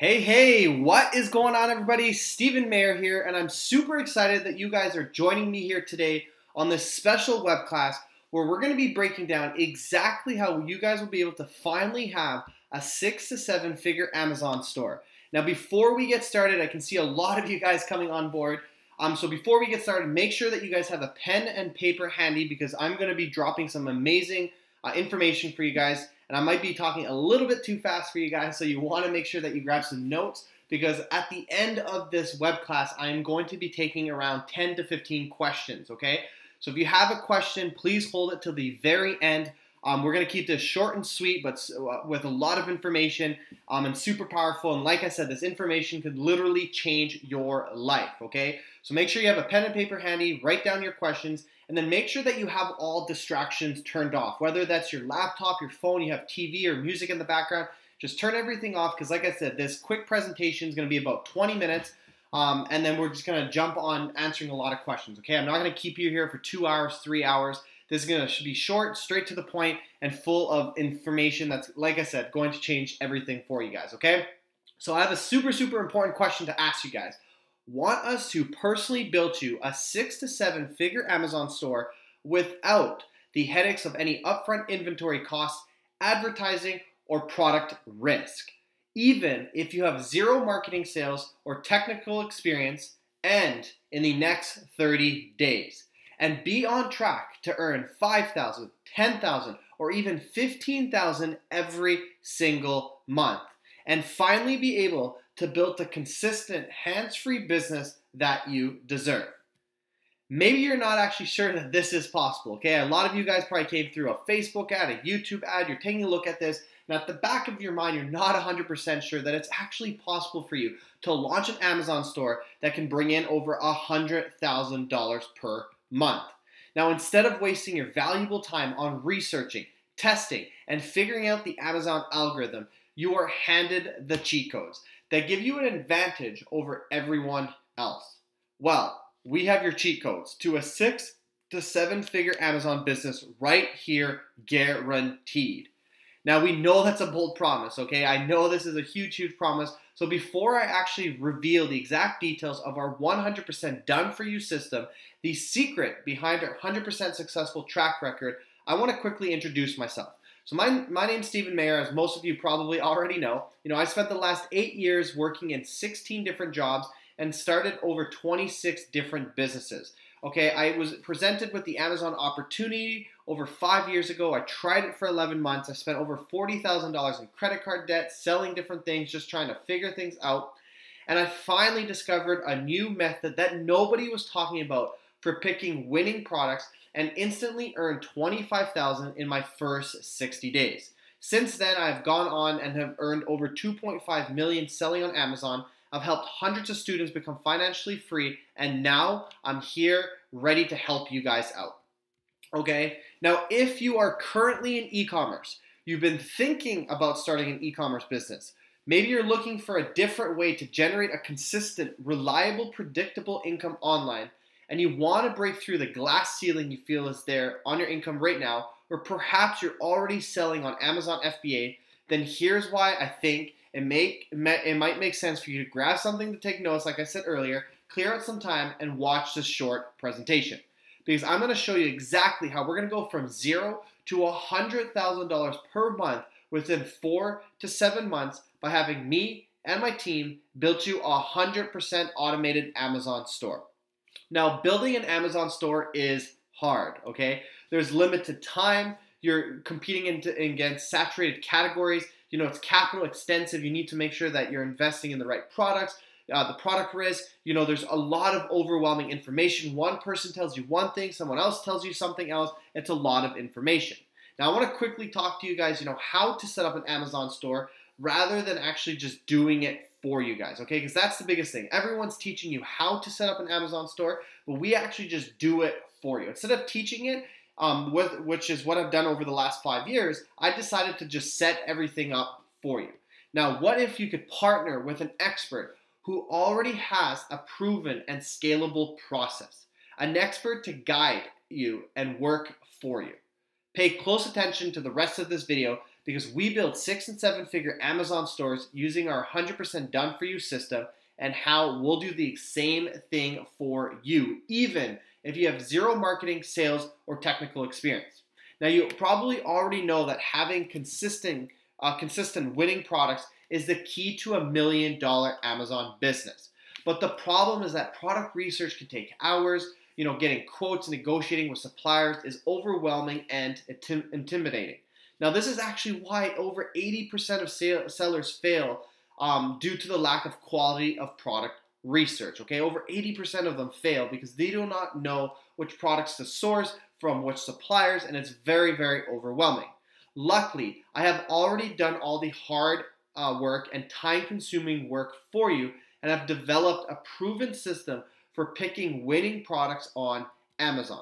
Hey, what is going on, everybody? Meyer here, and I'm super excited that you guys are joining me here today on this special web class where we're going to be breaking down exactly how you guys will be able to finally have a 6 to 7 figure Amazon store. Now, before we get started, I can see a lot of you guys coming on board. So before we get started, make sure that you guys have a pen and paper handy because I'm going to be dropping some amazing information for you guys. And I might be talking a little bit too fast for you guys, so you want to make sure that you grab some notes because at the end of this web class, I am going to be taking around 10 to 15 questions, okay? So if you have a question, please hold it till the very end. We're going to keep this short and sweet, but with a lot of information and super powerful. And like I said, this information could literally change your life, okay? So make sure you have a pen and paper handy, write down your questions, and then make sure that you have all distractions turned off. Whether that's your laptop, your phone, you have TV or music in the background, just turn everything off because like I said, this quick presentation is going to be about 20 minutes. And then we're just going to jump on answering a lot of questions, okay? I'm not going to keep you here for 2 hours, 3 hours. This is going to be short, straight to the point, and full of information that's, like I said, going to change everything for you guys, okay? So I have a super important question to ask you guys. Want us to personally build you a 6 to 7 figure Amazon store without the headaches of any upfront inventory costs, advertising, or product risk, even if you have zero marketing sales or technical experience and in the next 30 days. And be on track to earn $5,000, $10,000, or even $15,000 every single month. And finally be able to build the consistent hands-free business that you deserve. Maybe you're not actually sure that this is possible, okay? A lot of you guys probably came through a Facebook ad, a YouTube ad, you're taking a look at this, and at the back of your mind, you're not 100% sure that it's actually possible for you to launch an Amazon store that can bring in over $100,000 per month. Now, instead of wasting your valuable time on researching, testing, and figuring out the Amazon algorithm, you are handed the cheat codes that give you an advantage over everyone else. Well, we have your cheat codes to a 6 to 7 figure Amazon business right here, guaranteed. Now, we know that's a bold promise, okay? I know this is a huge promise. So before I actually reveal the exact details of our 100% done for you system, the secret behind our 100% successful track record, I want to quickly introduce myself. So my name's Meyer, as most of you probably already know. You know, I spent the last 8 years working in 16 different jobs and started over 26 different businesses. Okay, I was presented with the Amazon opportunity over 5 years ago. I tried it for 11 months. I spent over $40,000 in credit card debt, selling different things, just trying to figure things out. And I finally discovered a new method that nobody was talking about for picking winning products and instantly earned $25,000 in my first 60 days. Since then, I've gone on and have earned over $2.5 million selling on Amazon. I've helped hundreds of students become financially free, and now I'm here ready to help you guys out. Okay, now if you are currently in e-commerce, you've been thinking about starting an e-commerce business, maybe you're looking for a different way to generate a consistent, reliable, predictable income online, and you want to break through the glass ceiling you feel is there on your income right now, or perhaps you're already selling on Amazon FBA, then here's why I think it might make sense for you to grab something to take notes, like I said earlier, clear out some time, and watch this short presentation. Because I'm going to show you exactly how we're going to go from $0 to $100,000 per month within 4 to 7 months by having me and my team build you a 100% automated Amazon store. Now, building an Amazon store is hard, okay? There's limited time. You're competing against saturated categories. You know, it's capital extensive. You need to make sure that you're investing in the right products, the product risk. You know, there's a lot of overwhelming information. One person tells you one thing, someone else tells you something else. It's a lot of information. Now, I want to quickly talk to you guys, you know, how to set up an Amazon store rather than actually just doing it for you guys, okay? Because that's the biggest thing. Everyone's teaching you how to set up an Amazon store, but we actually just do it for you. Instead of teaching it, which is what I've done over the last 5 years, I decided to just set everything up for you. Now, what if you could partner with an expert who already has a proven and scalable process, an expert to guide you and work for you? Pay close attention to the rest of this video because we build 6- and 7-figure Amazon stores using our 100% done for you system, and how we'll do the same thing for you, even if you have zero marketing, sales, or technical experience. Now, you probably already know that having consistent winning products is the key to a $1 million Amazon business. But the problem is that product research can take hours. Getting quotes, negotiating with suppliers is overwhelming and intimidating. Now, this is actually why over 80% of sellers fail due to the lack of quality of product research. Okay, over 80% of them fail because they do not know which products to source from which suppliers, and it's very, very overwhelming. Luckily, I have already done all the hard work and time-consuming work for you, and I've developed a proven system for picking winning products on Amazon.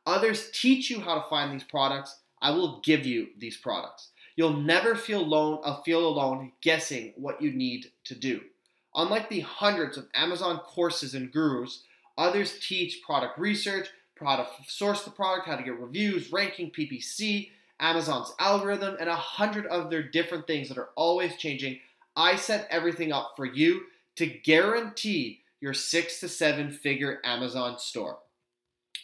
Others teach you how to find these products. I will give you these products. You'll never feel alone guessing what you need to do. Unlike the hundreds of Amazon courses and gurus, others teach product research, how to source the product, how to get reviews, ranking, PPC, Amazon's algorithm, and 100 other different things that are always changing. I set everything up for you to guarantee your 6- to 7-figure Amazon store.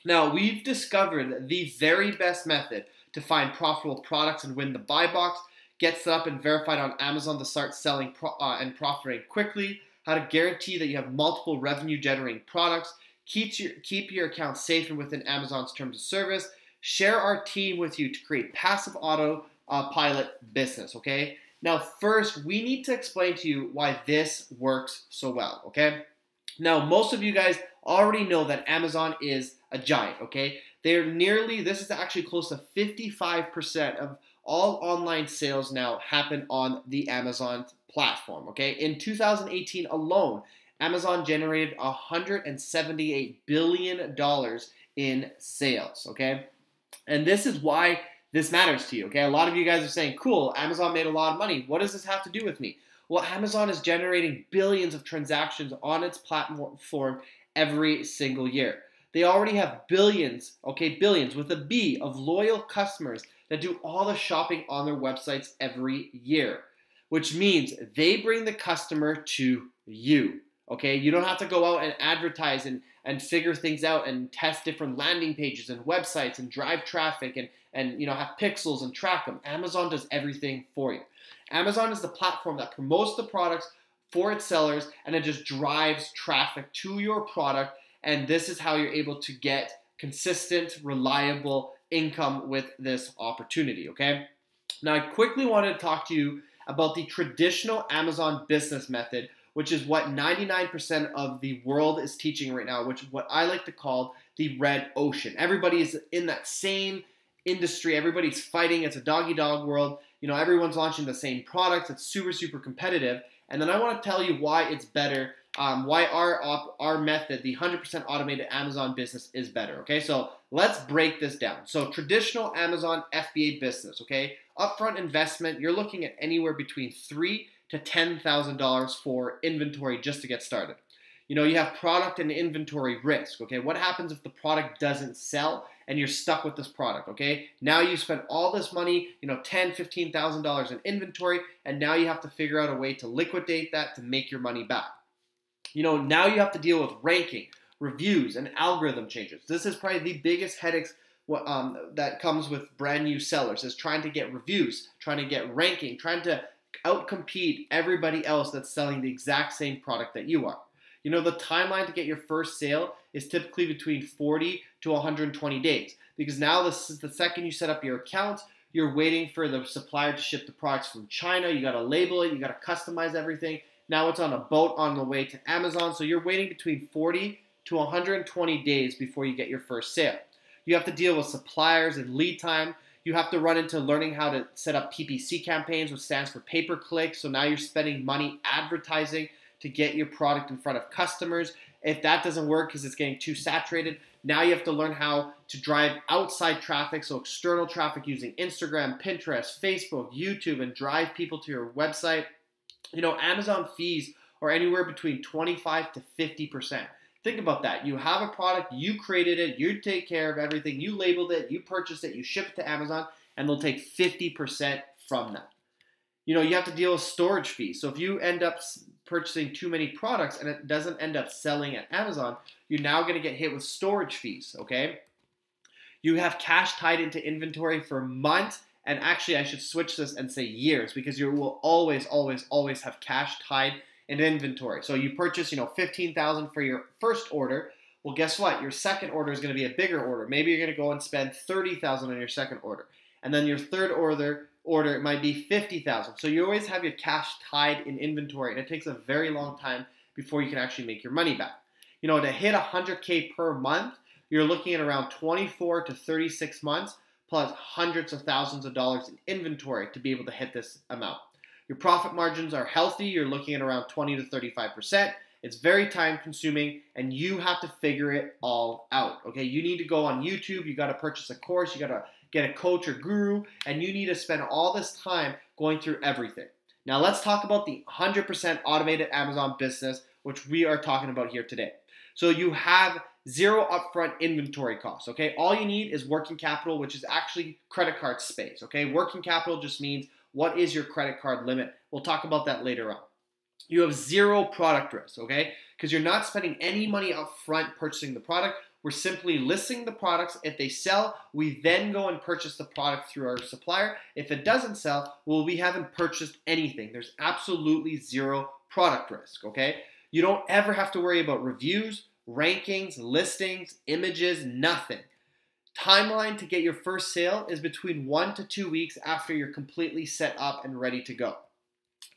Now, we've discovered the very best method to find profitable products and win the buy box, get set up and verified on Amazon to start selling and profiting quickly, how to guarantee that you have multiple revenue generating products, keep your account safe and within Amazon's terms of service, share our team with you to create passive autopilot business, okay? Now, first, we need to explain to you why this works so well, okay? Now, most of you guys already know that Amazon is a giant, okay? This is actually close to 55% of all online sales now happen on the Amazon platform, okay? In 2018 alone, Amazon generated $178 billion in sales, okay? And this is why this matters to you, okay? A lot of you guys are saying, cool, Amazon made a lot of money. What does this have to do with me? Well, Amazon is generating billions of transactions on its platform every single year. They already have billions, okay, billions with a B, of loyal customers that do all the shopping on their websites every year, which means they bring the customer to you, okay? You don't have to go out and advertise and figure things out and test different landing pages and websites and drive traffic and have pixels and track them. Amazon does everything for you. Amazon is the platform that promotes the products for its sellers, and it just drives traffic to your product, and this is how you're able to get consistent, reliable income with this opportunity, okay? Now, I quickly wanted to talk to you about the traditional Amazon business method, which is what 99% of the world is teaching right now, which is what I like to call the red ocean. Everybody is in that same industry. Everybody's fighting. It's a dog-eat-dog world. Everyone's launching the same products. It's super, super competitive. And then I want to tell you why it's better, why our method, the 100% automated Amazon business, is better, okay? So let's break this down. So traditional Amazon FBA business, okay? Upfront investment, you're looking at anywhere between $3,000 to $10,000 for inventory just to get started. You have product and inventory risk, okay? What happens if the product doesn't sell and you're stuck with this product, okay? Now you spent all this money, $10,000, $15,000 in inventory, and now you have to figure out a way to liquidate that to make your money back. Now you have to deal with ranking, reviews, and algorithm changes. This is probably the biggest headaches that comes with brand new sellers, is trying to get reviews, trying to get ranking, trying to outcompete everybody else that's selling the exact same product that you are. The timeline to get your first sale is typically between 40 to 120 days, because now this is the second you set up your account, you're waiting for the supplier to ship the products from China. You got to label it, you got to customize everything. Now it's on a boat on the way to Amazon, so you're waiting between 40 to 120 days before you get your first sale. You have to deal with suppliers and lead time. You have to run into learning how to set up PPC campaigns, which stands for pay-per-click. So now you're spending money advertising to get your product in front of customers. If that doesn't work because it's getting too saturated, now you have to learn how to drive outside traffic, so external traffic using Instagram, Pinterest, Facebook, YouTube, and drive people to your website. Amazon fees are anywhere between 25 to 50%. Think about that. You have a product, you created it, you take care of everything, you labeled it, you purchased it, you ship it to Amazon, and they'll take 50% from that. You have to deal with storage fees. So if you end up purchasing too many products and it doesn't end up selling at Amazon, you're now going to get hit with storage fees, okay? You have cash tied into inventory for months, and actually I should switch this and say years, because you will always, always, always have cash tied in inventory. So you purchase, $15,000 for your first order. Well, guess what? Your second order is going to be a bigger order. Maybe you're going to go and spend $30,000 on your second order. And then your third order it might be $50,000. So you always have your cash tied in inventory, and it takes a very long time before you can actually make your money back. To hit 100K per month, you're looking at around 24 to 36 months plus hundreds of thousands of dollars in inventory to be able to hit this amount. Your profit margins are healthy. You're looking at around 20 to 35%. It's very time consuming, and you have to figure it all out, okay? You need to go on YouTube. You got to purchase a course. You got to get a coach or guru, and you need to spend all this time going through everything. Now let's talk about the 100% automated Amazon business, which we are talking about here today. So you have zero upfront inventory costs, okay? All you need is working capital, which is actually credit card space, okay? Working capital just means what is your credit card limit. We'll talk about that later on. You have zero product risk, okay? Because you're not spending any money up front purchasing the product. We're simply listing the products. If they sell, we then go and purchase the product through our supplier. If it doesn't sell, well, we haven't purchased anything. There's absolutely zero product risk, okay? You don't ever have to worry about reviews, rankings, listings, images, nothing. Timeline to get your first sale is between 1 to 2 weeks after you're completely set up and ready to go.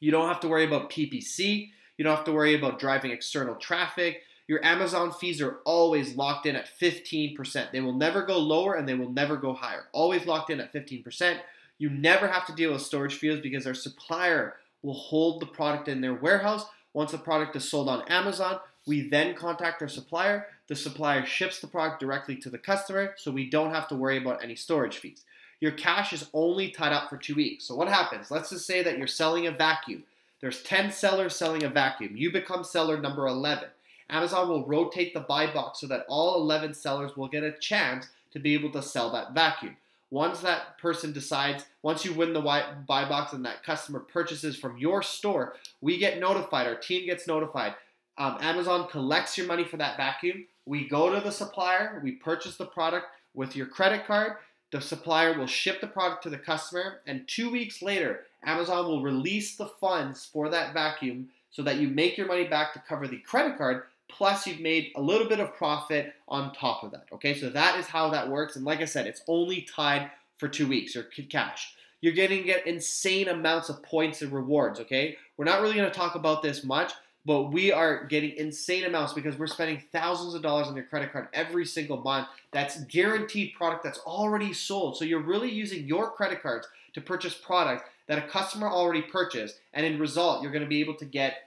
You don't have to worry about PPC. You don't have to worry about driving external traffic. Your Amazon fees are always locked in at 15%. They will never go lower and they will never go higher. Always locked in at 15%. You never have to deal with storage fees because our supplier will hold the product in their warehouse. Once the product is sold on Amazon, we then contact our supplier. The supplier ships the product directly to the customer, so we don't have to worry about any storage fees. Your cash is only tied up for 2 weeks. So what happens? Let's just say that you're selling a vacuum. There's 10 sellers selling a vacuum. You become seller number 11. Amazon will rotate the buy box so that all 11 sellers will get a chance to be able to sell that vacuum. Once that person decides, once you win the buy box and that customer purchases from your store, we get notified, our team gets notified. Amazon collects your money for that vacuum. We go to the supplier, we purchase the product with your credit card. The supplier will ship the product to the customer, and 2 weeks later, Amazon will release the funds for that vacuum so that you make your money back to cover the credit card, plus you've made a little bit of profit on top of that, okay? So that is how that works, and like I said, it's only tied for 2 weeks, or cash. You're going to get insane amounts of points and rewards, okay? We're not really going to talk about this much, but we are getting insane amounts because we're spending thousands of dollars on your credit card every single month. That's guaranteed product that's already sold. So you're really using your credit cards to purchase products that a customer already purchased, and in result, you're going to be able to get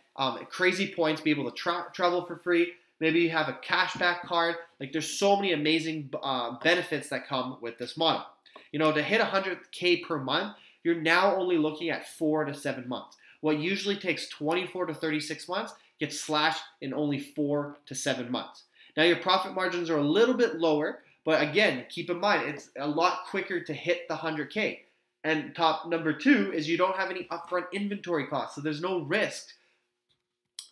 crazy points, be able to travel for free. Maybe you have a cashback card. Like, there's so many amazing benefits that come with this model. To hit 100K per month, you're now only looking at 4 to 7 months. What usually takes 24 to 36 months gets slashed in only 4 to 7 months. Now, your profit margins are a little bit lower, but again, keep in mind, it's a lot quicker to hit the 100K. And top number 2 is you don't have any upfront inventory costs, so there's no risk.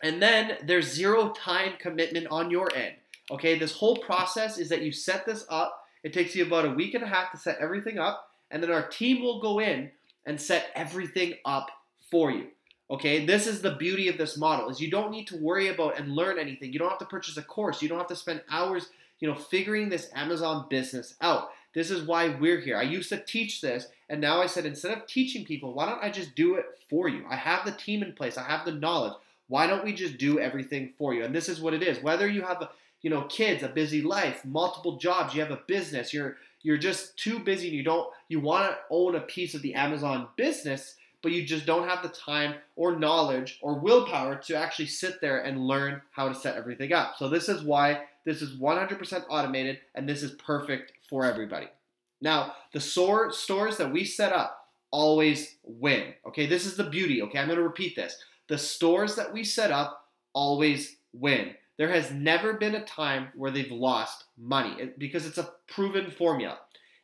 And then there's zero time commitment on your end. Okay, this whole process is that you set this up. It takes you about a week and a half to set everything up, and then our team will go in and set everything up for you. Okay, this is the beauty of this model, is you don't need to worry about and learn anything. You don't have to purchase a course. You don't have to spend hours, figuring this Amazon business out. This is why we're here. I used to teach this, and now I said, instead of teaching people, why don't I just do it for you? I have the team in place. I have the knowledge. Why don't we just do everything for you? And this is what it is. Whether you have kids, a busy life, multiple jobs, you have a business, you're just too busy, and you want to own a piece of the Amazon business, but you just don't have the time or knowledge or willpower to actually sit there and learn how to set everything up. So this is why this is 100% automated, and this is perfect for everybody. Now, the stores that we set up always win. Okay, this is the beauty. Okay, I'm going to repeat this. The stores that we set up always win. There has never been a time where they've lost money because it's a proven formula.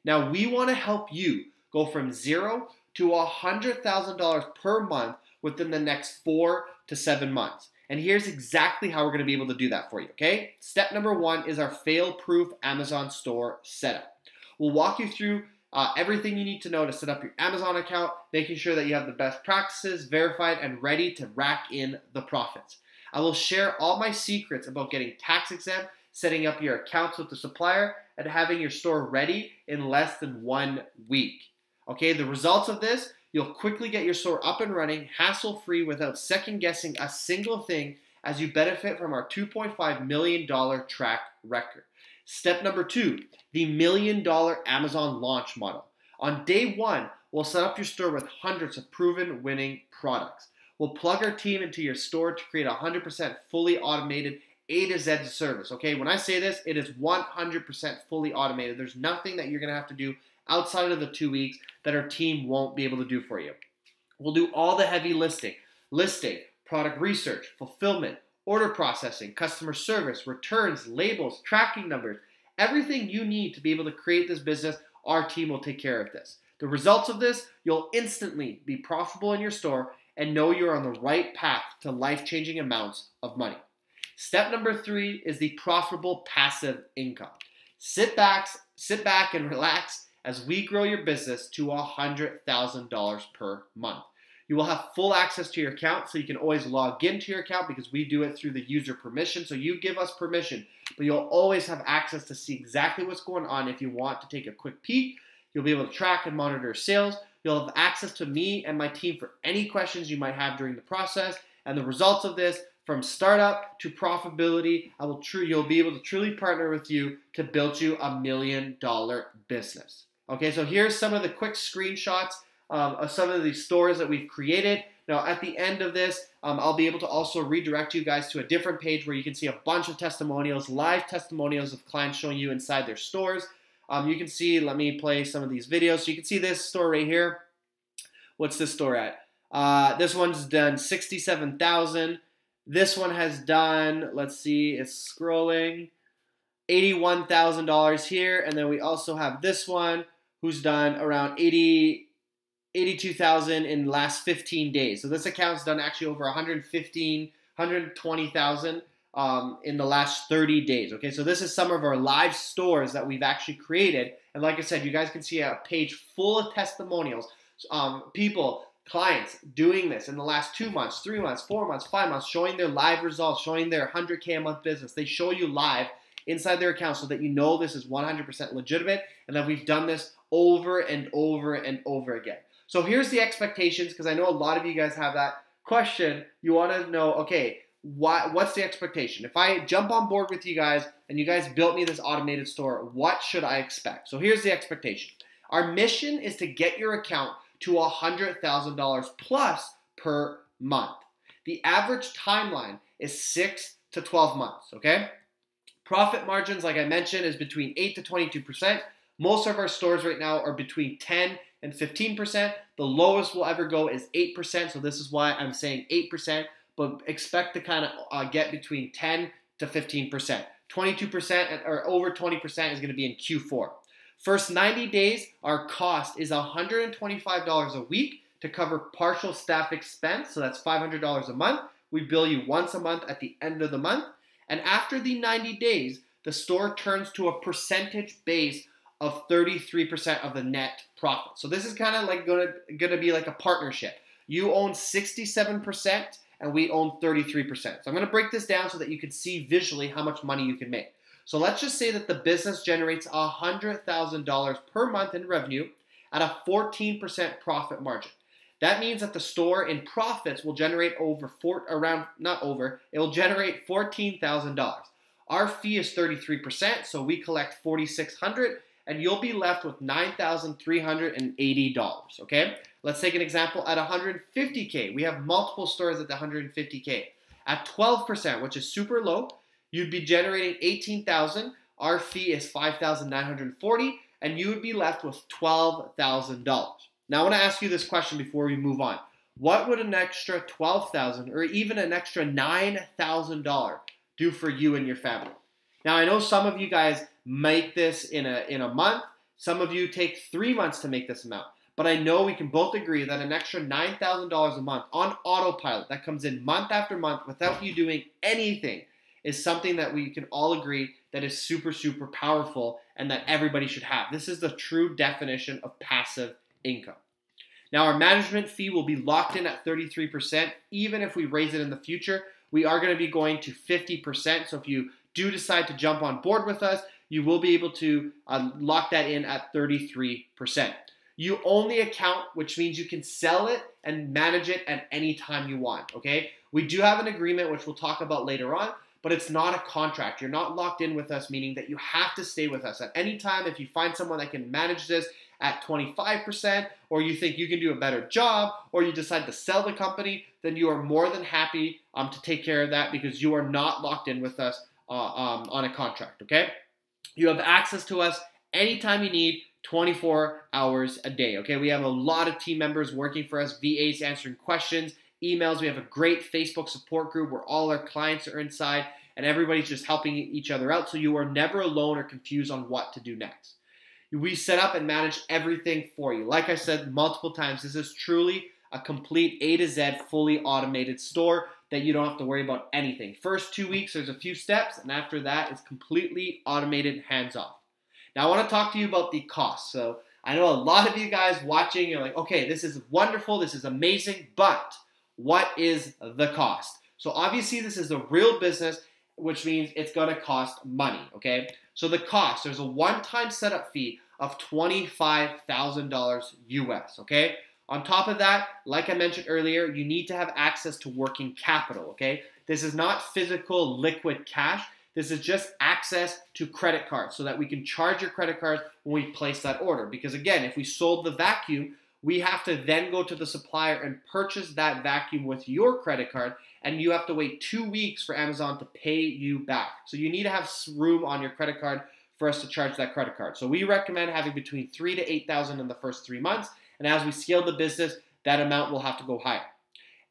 Now, we want to help you go from 0 to $100,000 per month within the next 4 to 7 months. And here's exactly how we're going to be able to do that for you, okay? Step number 1 is our fail-proof Amazon store setup. We'll walk you through everything you need to know to set up your Amazon account, making sure that you have the best practices verified and ready to rack in the profits. I will share all my secrets about getting tax exempt, setting up your accounts with the supplier, and having your store ready in less than 1 week. Okay, the results of this, you'll quickly get your store up and running, hassle-free, without second-guessing a single thing, as you benefit from our $2.5 million track record. Step number 2, the $1 million Amazon launch model. On day 1, we'll set up your store with hundreds of proven winning products. We'll plug our team into your store to create a 100% fully automated A to Z service. Okay, when I say this, it is 100% fully automated. There's nothing that you're going to have to do outside of the 2 weeks that our team won't be able to do for you. We'll do all the heavy listing, product research, fulfillment, order processing, customer service, returns, labels, tracking numbers, everything you need to be able to create this business. Our team will take care of this. The results of this, you'll instantly be profitable in your store and know you're on the right path to life-changing amounts of money. Step number 3 is the profitable passive income. Sit back and relax as we grow your business to $100,000 per month. You will have full access to your account, so you can always log into your account because we do it through the user permission. So you give us permission, but you'll always have access to see exactly what's going on. If you want to take a quick peek, you'll be able to track and monitor sales. You'll have access to me and my team for any questions you might have during the process. And the results of this, from startup to profitability, you'll be able to truly partner with you to build you $1 million business. Okay, so here's some of the quick screenshots of some of these stores that we've created. Now, at the end of this, I'll be able to also redirect you guys to a different page where you can see a bunch of testimonials, live testimonials of clients showing you inside their stores. You can see, let me play some of these videos. So you can see this store right here. What's this store at? This one's done $67,000. This one has done, let's see, it's scrolling, $81,000 here. And then we also have this one who's done around $82,000 in the last 15 days. So this account's done actually over $120,000 in the last 30 days. Okay, so this is some of our live stores that we've actually created. And like I said, you guys can see a page full of testimonials, people, clients doing this in the last 2 months, 3 months, 4 months, 5 months, showing their live results, showing their 100K a month business. They show you live inside their account so that you know this is 100% legitimate and that we've done this over and over and over again. So here's the expectations, because I know a lot of you guys have that question. You want to know, okay, what's the expectation? If I jump on board with you guys and you guys built me this automated store, what should I expect? So here's the expectation. Our mission is to get your account to $100,000 plus per month. The average timeline is 6 to 12 months, okay? Profit margins, like I mentioned, is between 8 to 22%. Most of our stores right now are between 10 and 15%. The lowest we'll ever go is 8%, so this is why I'm saying 8%, but expect to kind of get between 10 to 15%. 22% or over 20% is going to be in Q4. First 90 days, our cost is $125 a week to cover partial staff expense, so that's $500 a month. We bill you once a month at the end of the month. And after the 90 days, the store turns to a percentage base of 33% of the net profit. So this is kind of like going to be like a partnership. You own 67% and we own 33%. So I'm going to break this down so that you can see visually how much money you can make. So let's just say that the business generates $100,000 per month in revenue at a 14% profit margin. That means that the store in profits will generate it will generate $14,000. Our fee is 33%, so we collect $4,600, and you'll be left with $9,380, okay? Let's take an example at $150K. We have multiple stores at the $150K. At 12%, which is super low, you'd be generating $18,000. Our fee is $5,940, and you would be left with $12,000. Now, I want to ask you this question before we move on. What would an extra $12,000 or even an extra $9,000 do for you and your family? Now, I know some of you guys make this in a month. Some of you take 3 months to make this amount. but I know we can both agree that an extra $9,000 a month on autopilot that comes in month after month without you doing anything is something that we can all agree that is super, super powerful and that everybody should have. This is the true definition of passive income. Now, our management fee will be locked in at 33%. Even if we raise it in the future, we are going to be going to 50%. So if you do decide to jump on board with us, you will be able to lock that in at 33%. You own the account, which means you can sell it and manage it at any time you want, okay? We do have an agreement, which we'll talk about later on, but it's not a contract. You're not locked in with us, meaning that you have to stay with us at any time. If you find someone that can manage this at 25%, or you think you can do a better job, or you decide to sell the company, then you are more than happy to take care of that because you are not locked in with us on a contract, okay? You have access to us anytime you need, 24 hours a day, okay? We have a lot of team members working for us, VAs answering questions, emails. We have a great Facebook support group where all our clients are inside and everybody's just helping each other out, so you are never alone or confused on what to do next. We set up and manage everything for you. Like I said multiple times, this is truly a complete A to Z fully automated store that you don't have to worry about anything. First 2 weeks, there's a few steps, and after that, it's completely automated, hands-off. Now, I want to talk to you about the cost. So I know a lot of you guys watching, you're like, okay, this is wonderful, this is amazing, but what is the cost? So obviously, this is a real business, which means it's going to cost money, okay? So the cost, there's a one-time setup fee of $25,000 US, okay? On top of that, like I mentioned earlier, you need to have access to working capital, okay? This is not physical liquid cash. This is just access to credit cards so that we can charge your credit cards when we place that order. Because again, if we sold the vacuum, we have to then go to the supplier and purchase that vacuum with your credit card, and you have to wait 2 weeks for Amazon to pay you back. So you need to have room on your credit card for us to charge that credit card. So we recommend having between $3,000 to $8,000 in the first 3 months, and as we scale the business, that amount will have to go higher.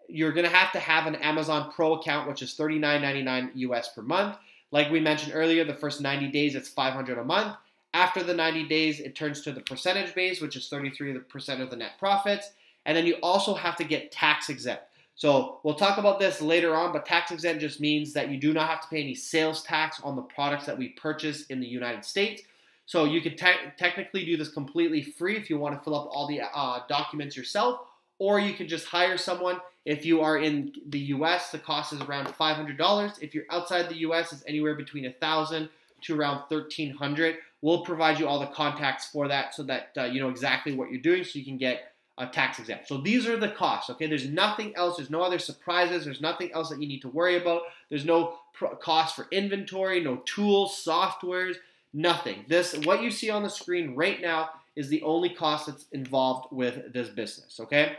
You're going to have an Amazon Pro account, which is $39.99 US per month. Like we mentioned earlier, the first 90 days, it's $500 a month. After the 90 days, it turns to the percentage base, which is 33% of the net profits. And then you also have to get tax exempt. So we'll talk about this later on, but tax exempt just means that you do not have to pay any sales tax on the products that we purchase in the United States. So you can technically do this completely free if you want to fill up all the documents yourself, or you can just hire someone. If you are in the US, the cost is around $500. If you're outside the US, it's anywhere between $1,000 to around $1,300. We'll provide you all the contacts for that so that you know exactly what you're doing so you can get tax exempt. So these are the costs, okay? There's nothing else. There's no other surprises. There's nothing else that you need to worry about. There's no cost for inventory, no tools, softwares, nothing. What you see on the screen right now is the only cost that's involved with this business, okay?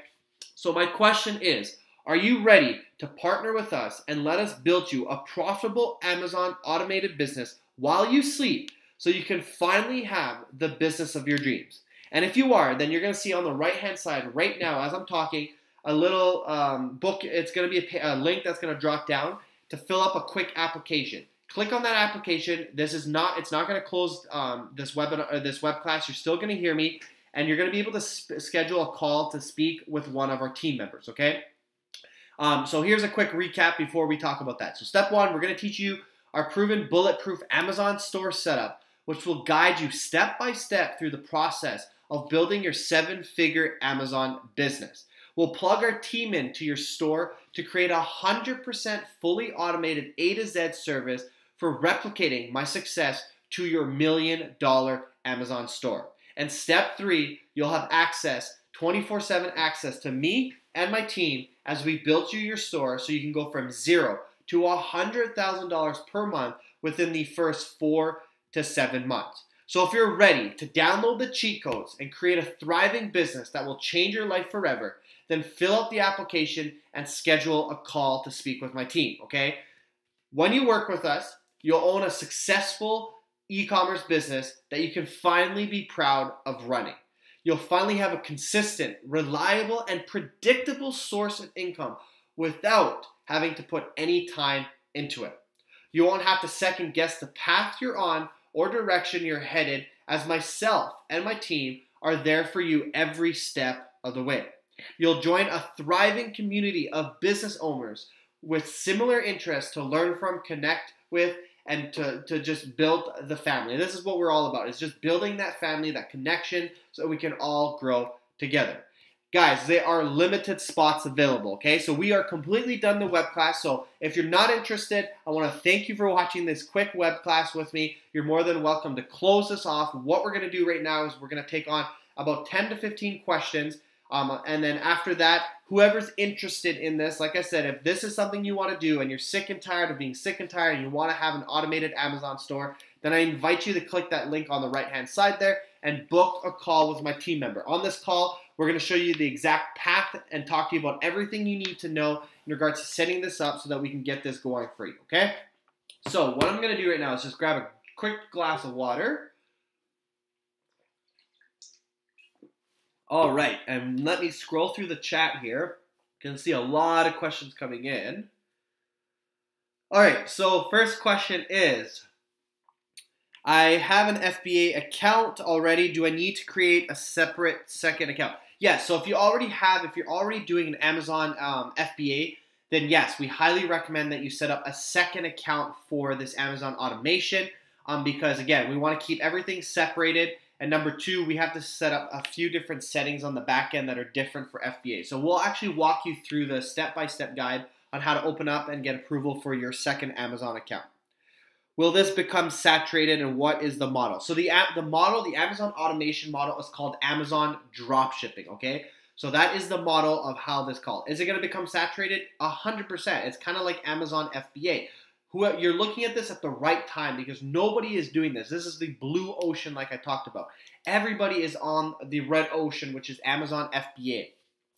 So my question is, are you ready to partner with us and let us build you a profitable Amazon automated business while you sleep so you can finally have the business of your dreams? And if you are, then you're going to see on the right-hand side right now as I'm talking a little book. It's going to be a link that's going to drop down to fill up a quick application. Click on that application. It's not going to close this webinar or this web class. You're still going to hear me, and you're going to be able to schedule a call to speak with one of our team members, okay? So here's a quick recap before we talk about that. So step one, we're going to teach you our proven bulletproof Amazon store setup, which will guide you step by step through the process of building your 7-figure Amazon business. We'll plug our team into your store to create a 100% fully automated A to Z service for replicating my success to your $1 million Amazon store. And step 3, you'll have access, 24/7 access to me and my team as we build you your store so you can go from $0 to $100,000 per month within the first 4 to 7 months. So if you're ready to download the cheat codes and create a thriving business that will change your life forever, then fill out the application and schedule a call to speak with my team, okay? When you work with us, you'll own a successful e-commerce business that you can finally be proud of running. You'll finally have a consistent, reliable, and predictable source of income without having to put any time into it. You won't have to second guess the path you're on or direction you're headed, as myself and my team are there for you every step of the way. You'll join a thriving community of business owners with similar interests to learn from, connect with, and to just build the family. This is what we're all about. It's just building that family, that connection, so we can all grow together. Guys, there are limited spots available, okay? So we are completely done the web class. So if you're not interested, I want to thank you for watching this quick web class with me. You're more than welcome to close this off. What we're going to do right now is we're going to take on about 10 to 15 questions. And then after that, whoever's interested in this, like I said, if this is something you want to do and you're sick and tired of being sick and tired and you want to have an automated Amazon store, then I invite you to click that link on the right-hand side there and book a call with my team member. On this call, we're going to show you the exact path and talk to you about everything you need to know in regards to setting this up so that we can get this going for you, okay? So what I'm going to do right now is just grab a quick glass of water. All right, and let me scroll through the chat here. You can see a lot of questions coming in. All right, so first question is, I have an FBA account already. Do I need to create a separate second account? Yes, so if you're already doing an Amazon FBA, then yes, we highly recommend that you set up a second account for this Amazon automation because, again, we want to keep everything separated. And number two, we have to set up a few different settings on the back end that are different for FBA. So we'll actually walk you through the step-by-step guide on how to open up and get approval for your second Amazon account. Will this become saturated, and what is the model? So the Amazon automation model is called Amazon dropshipping, okay? So that is the model of how this is called. Is it going to become saturated? 100%. It's kind of like Amazon FBA. You're looking at this at the right time because nobody is doing this. This is the blue ocean like I talked about. Everybody is on the red ocean, which is Amazon FBA.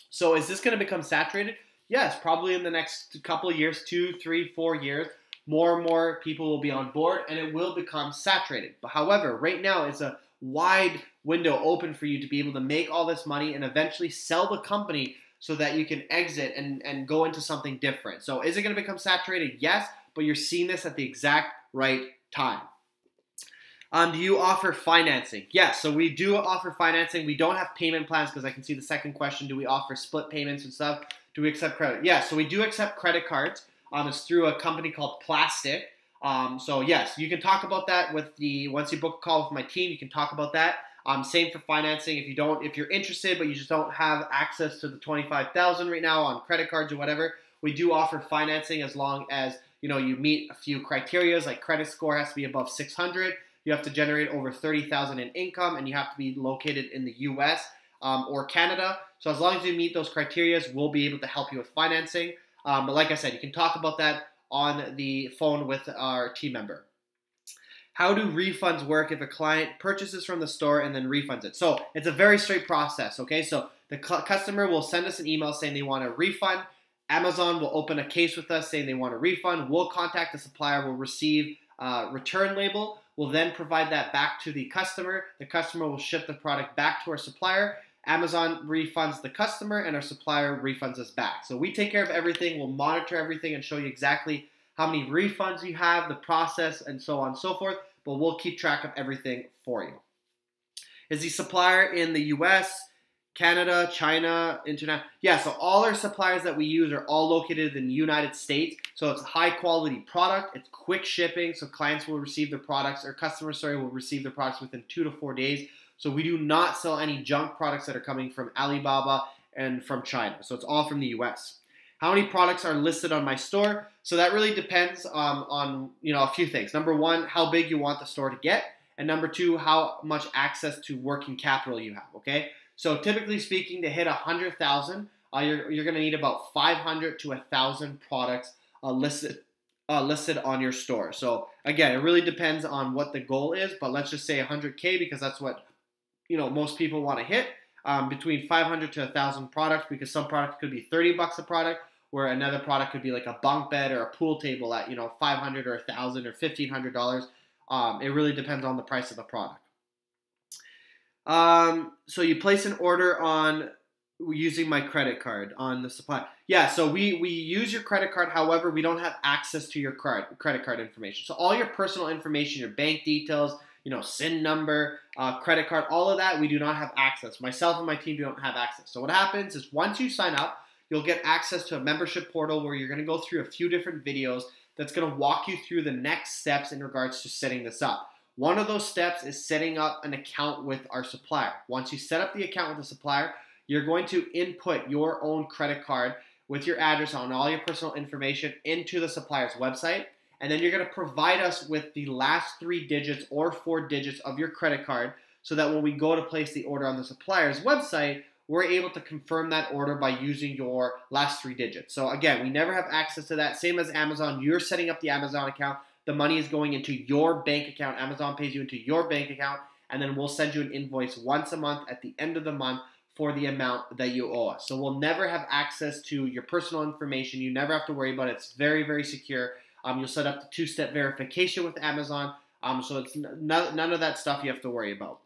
So is this going to become saturated? Yes, probably in the next couple of years, 2, 3, 4 years. More and more people will be on board and it will become saturated. But however, right now it's a wide window open for you to be able to make all this money and eventually sell the company so that you can exit and go into something different. So is it going to become saturated? Yes, but you're seeing this at the exact right time. Do you offer financing? Yes, so we do offer financing. We don't have payment plans because I can see the second question. Do we offer split payments and stuff? Do we accept credit? Yes, so we do accept credit cards. It's through a company called Plastic. So yes, you can talk about that once you book a call with my team, you can talk about that. Same for financing. If you're interested, but you just don't have access to the $25,000 right now on credit cards or whatever, we do offer financing as long as you meet a few criteria, like credit score has to be above 600. You have to generate over $30,000 in income, and you have to be located in the U.S. Or Canada. So as long as you meet those criteria, we'll be able to help you with financing. But like I said, you can talk about that on the phone with our team member. How do refunds work if a client purchases from the store and then refunds it? So it's a very straight process, okay? So the customer will send us an email saying they want a refund. Amazon will open a case with us saying they want a refund. We'll contact the supplier. We'll receive a return label. We'll then provide that back to the customer. The customer will ship the product back to our supplier. Amazon refunds the customer and our supplier refunds us back. So we take care of everything. We'll monitor everything and show you exactly how many refunds you have, the process, and so on and so forth. But we'll keep track of everything for you. Is the supplier in the US, Canada, China, international? Yeah, so all our suppliers that we use are all located in the United States. So it's a high quality product. It's quick shipping. So clients will receive their products, or customers, will receive their products within 2 to 4 days. So we do not sell any junk products that are coming from Alibaba and from China. So it's all from the US. How many products are listed on my store? So that really depends on a few things. Number one, how big you want the store to get. And number two, how much access to working capital you have, okay? So typically speaking, to hit 100,000, you're going to need about 500 to 1,000 products listed on your store. So again, it really depends on what the goal is, but let's just say 100K because that's what most people want to hit. Between 500 to 1,000 products, because some products could be $30 a product, where another product could be like a bunk bed or a pool table at 500 or 1,000 or $1,500. It really depends on the price of the product. So you place an order on using my credit card on the supply. Yeah, so we use your credit card. However, we don't have access to your credit card information. So all your personal information, your bank details, SIN number, credit card, all of that, we do not have access. Myself and my team don't have access. So what happens is once you sign up, you'll get access to a membership portal where you're going to go through a few different videos that's going to walk you through the next steps in regards to setting this up. One of those steps is setting up an account with our supplier. Once you set up the account with the supplier, you're going to input your own credit card with your address on all your personal information into the supplier's website. And then you're going to provide us with the last 3 digits or 4 digits of your credit card so that when we go to place the order on the supplier's website, we're able to confirm that order by using your last 3 digits. So again, we never have access to that. Same as Amazon, you're setting up the Amazon account. The money is going into your bank account. Amazon pays you into your bank account, and then we'll send you an invoice once a month at the end of the month for the amount that you owe us. So we'll never have access to your personal information. You never have to worry about it. It's very, very secure. You'll set up the 2-step verification with Amazon. So it's none of that stuff you have to worry about.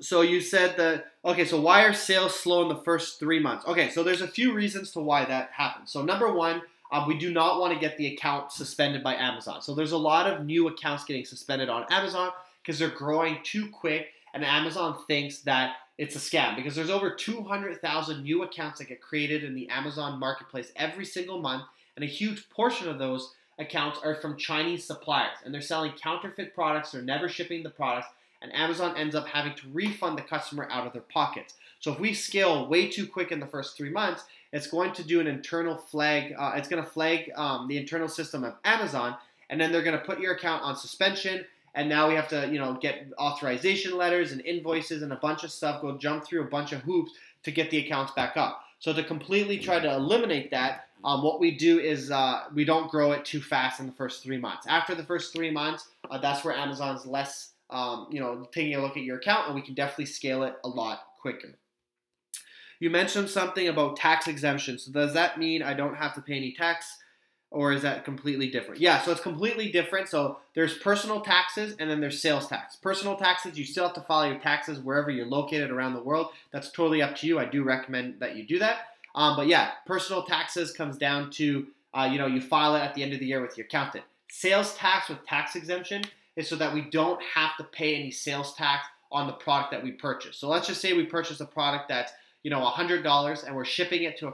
So you said that, okay, so why are sales slow in the first 3 months? Okay, so there's a few reasons to why that happens. So number one, we do not want to get the account suspended by Amazon. So there's a lot of new accounts getting suspended on Amazon because they're growing too quick, and Amazon thinks that it's a scam because there's over 200,000 new accounts that get created in the Amazon marketplace every single month, and a huge portion of those accounts are from Chinese suppliers, and they're selling counterfeit products. They're never shipping the products, and Amazon ends up having to refund the customer out of their pockets. So if we scale way too quick in the first 3 months, it's going to do an internal flag. It's going to flag the internal system of Amazon, and then they're going to put your account on suspension. And now we have to, get authorization letters and invoices and a bunch of stuff, go jump through a bunch of hoops to get the accounts back up. So to completely try to eliminate that, what we do is we don't grow it too fast in the first 3 months. After the first 3 months, that's where Amazon's less, taking a look at your account, and we can definitely scale it a lot quicker. You mentioned something about tax exemption. So does that mean I don't have to pay any tax, or is that completely different? Yeah, so it's completely different. So there's personal taxes and then there's sales tax. Personal taxes, you still have to file your taxes wherever you're located around the world. That's totally up to you. I do recommend that you do that. But yeah, personal taxes comes down to, you file it at the end of the year with your accountant. Sales tax with tax exemption is so that we don't have to pay any sales tax on the product that we purchase. So let's just say we purchase a product that's $100 and we're shipping it to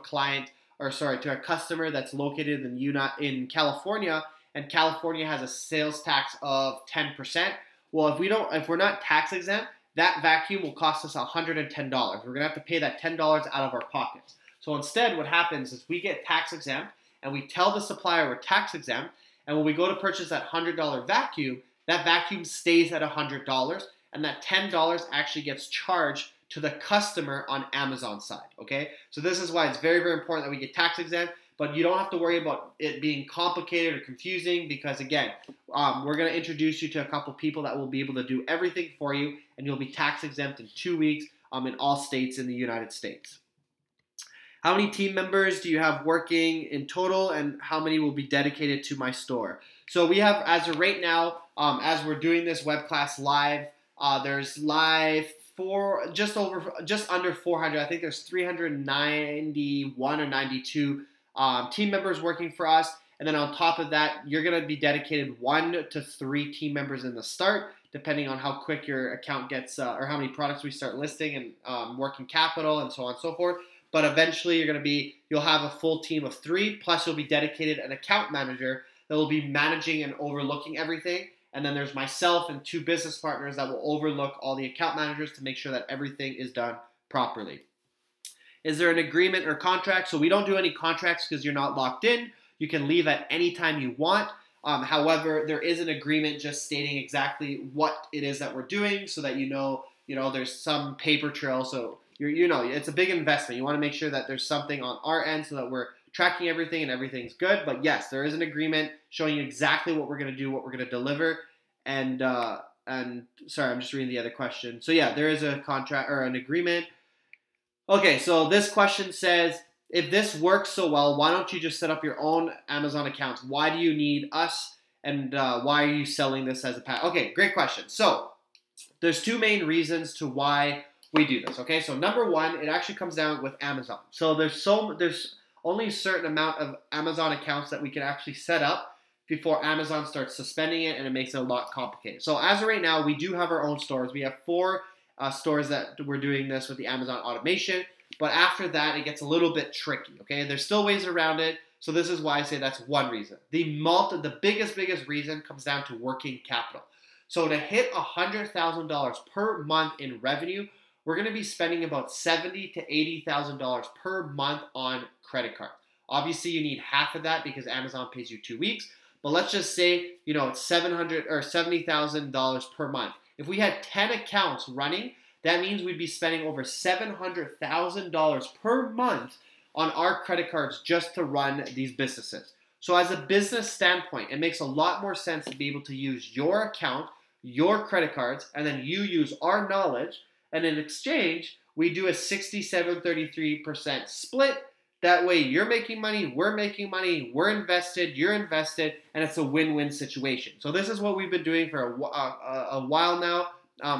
to a customer that's located in California, and California has a sales tax of 10%. Well, if we're not tax exempt, that vacuum will cost us $110. We're gonna have to pay that $10 out of our pockets. So instead, what happens is we get tax exempt, and we tell the supplier we're tax exempt, and when we go to purchase that $100 vacuum, that vacuum stays at $100, and that $10 actually gets charged to the customer on Amazon side, okay? So this is why it's very, very important that we get tax exempt, but you don't have to worry about it being complicated or confusing because, again, we're going to introduce you to a couple people that will be able to do everything for you, and you'll be tax exempt in 2 weeks in all states in the United States. How many team members do you have working in total, and how many will be dedicated to my store? So we have, as of right now, as we're doing this web class live, there's live just under 400. I think there's 391 or 92 team members working for us. And then on top of that, you're going to be dedicated 1 to 3 team members in the start, depending on how quick your account gets or how many products we start listing and working capital and so on and so forth. But eventually you'll have a full team of 3, plus you'll be dedicated an account manager that will be managing and overlooking everything. And then there's myself and 2 business partners that will overlook all the account managers to make sure that everything is done properly. Is there an agreement or contract? So we don't do any contracts because you're not locked in. You can leave at any time you want. However, there is an agreement just stating exactly what it is that we're doing so that there's some paper trail. So it's a big investment. You want to make sure that there's something on our end so that we're tracking everything and everything's good. But yes, there is an agreement showing you exactly what we're going to do, what we're going to deliver. And sorry, I'm just reading the other question. So yeah, there is a contract or an agreement. Okay, so this question says, if this works so well, why don't you just set up your own Amazon accounts? Why do you need us? And why are you selling this as a pack? Okay, great question. So there's 2 main reasons to why we do this. Okay, so number one, it actually comes down with Amazon. So there's only a certain amount of Amazon accounts that we can actually set up before Amazon starts suspending it and it makes it a lot complicated. So as of right now, we do have our own stores. We have 4 stores that we're doing this with the Amazon automation. But after that, it gets a little bit tricky, okay? There's still ways around it. So this is why I say that's one reason. The biggest reason comes down to working capital. So to hit $100,000 per month in revenue, we're going to be spending about $70,000 to $80,000 per month on credit cards. Obviously, you need half of that because Amazon pays you 2 weeks. But let's just say, it's $700,000 or $70,000 per month. If we had 10 accounts running, that means we'd be spending over $700,000 per month on our credit cards just to run these businesses. So as a business standpoint, it makes a lot more sense to be able to use your account, your credit cards, and then you use our knowledge, and in exchange, we do a 67-33% split. That way you're making money, we're invested, you're invested, and it's a win-win situation. So this is what we've been doing for a while now.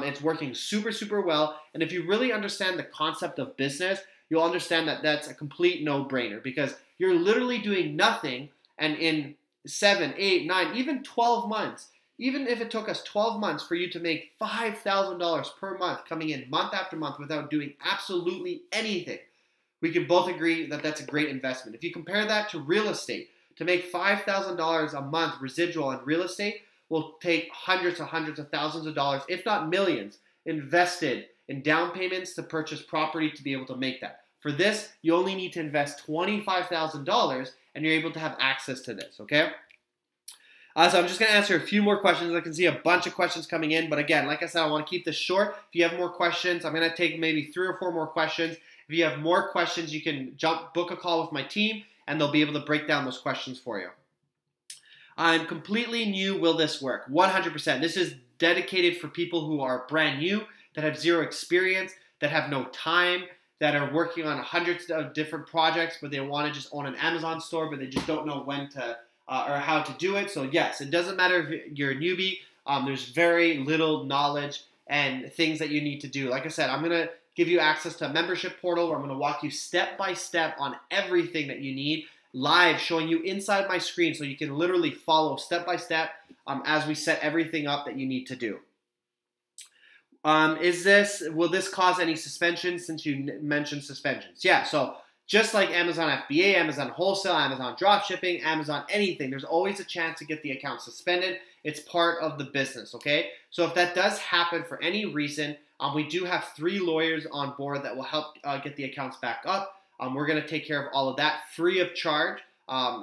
It's working super well, and if you really understand the concept of business, you'll understand that that's a complete no-brainer because you're literally doing nothing, and in 7, 8, 9, even 12 months, even if it took us 12 months for you to make $5,000 per month coming in month after month without doing absolutely anything, we can both agree that that's a great investment. If you compare that to real estate, to make $5,000 a month residual in real estate will take hundreds of thousands of dollars, if not millions, invested in down payments to purchase property to be able to make that. For this, you only need to invest $25,000 and you're able to have access to this, okay? So I'm just going to answer a few more questions. I can see a bunch of questions coming in, but again, like I said, I want to keep this short. If you have more questions, I'm going to take maybe 3 or 4 more questions. If you have more questions, you can book a call with my team, and they'll be able to break down those questions for you. I'm completely new. Will this work? 100%. This is dedicated for people who are brand new, that have zero experience, that have no time, that are working on hundreds of different projects, but they want to just own an Amazon store, but they just don't know when to or how to do it. So yes, it doesn't matter if you're a newbie. There's very little knowledge and things that you need to do. Like I said, I'm going to give you access to a membership portal where I'm going to walk you step by step on everything that you need, live, showing you inside my screen so you can literally follow step by step as we set everything up that you need to do. Will this cause any suspensions since you mentioned suspensions? Yeah, so just like Amazon FBA, Amazon Wholesale, Amazon Dropshipping, Amazon anything, there's always a chance to get the account suspended. It's part of the business, okay? So if that does happen for any reason, we do have 3 lawyers on board that will help get the accounts back up. We're going to take care of all of that free of charge.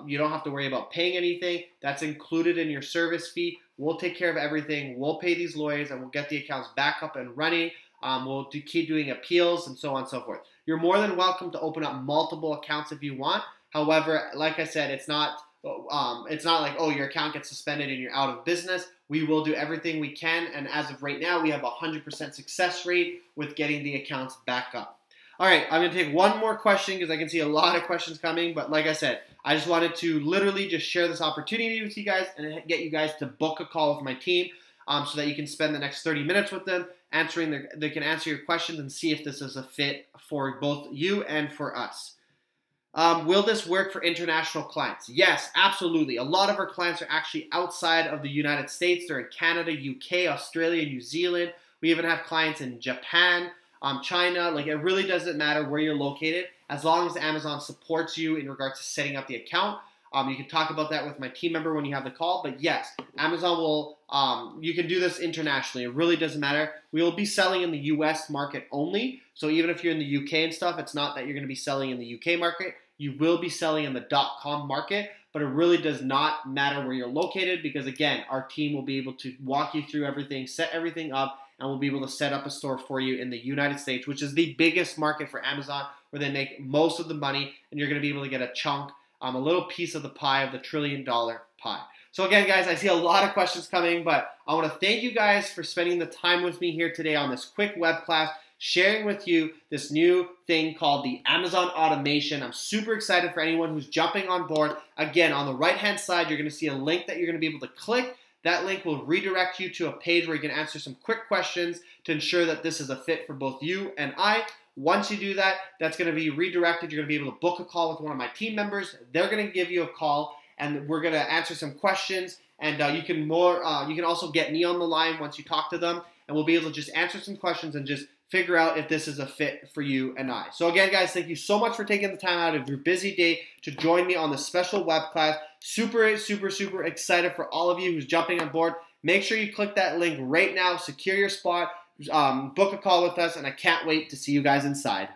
You don't have to worry about paying anything. That's included in your service fee. We'll take care of everything. We'll pay these lawyers and we'll get the accounts back up and running. We'll keep doing appeals and so on and so forth. You're more than welcome to open up multiple accounts if you want. However, like I said, it's not like, oh, your account gets suspended and you're out of business. We will do everything we can, and as of right now, we have a 100% success rate with getting the accounts back up. All right, I'm going to take one more question because I can see a lot of questions coming, but like I said, I just wanted to literally just share this opportunity with you guys and get you guys to book a call with my team so that you can spend the next 30 minutes with them, they can answer your questions and see if this is a fit for both you and for us. Will this work for international clients? Yes, absolutely. A lot of our clients are actually outside of the United States. They're in Canada, UK, Australia, New Zealand. We even have clients in Japan, China. Like, it really doesn't matter where you're located as long as Amazon supports you in regards to setting up the account. You can talk about that with my team member when you have the call. But yes, Amazon will, you can do this internationally. It really doesn't matter. We will be selling in the US market only. So even if you're in the UK and stuff, it's not that you're going to be selling in the UK market. You will be selling in the .com market, but it really does not matter where you're located because, again, our team will be able to walk you through everything, set everything up, and we'll be able to set up a store for you in the United States, which is the biggest market for Amazon, where they make most of the money, and you're going to be able to get a chunk, a little piece of the pie, of the $1 trillion pie. So again, guys, I see a lot of questions coming, but I want to thank you guys for spending the time with me here today on this quick web class, sharing with you this new thing called the Amazon automation. I'm super excited for anyone who's jumping on board. Again, on the right-hand side, you're going to see a link that you're going to be able to click. That link will redirect you to a page where you can answer some quick questions to ensure that this is a fit for both you and I. Once you do that, that's going to be redirected. You're going to be able to book a call with one of my team members. They're going to give you a call, and we're gonna answer some questions. And you can also get me on the line once you talk to them, and we'll be able to just answer some questions and just figure out if this is a fit for you and I. So again, guys, thank you so much for taking the time out of your busy day to join me on this special web class. Super, super, super excited for all of you who's jumping on board. Make sure you click that link right now, secure your spot, book a call with us, and I can't wait to see you guys inside.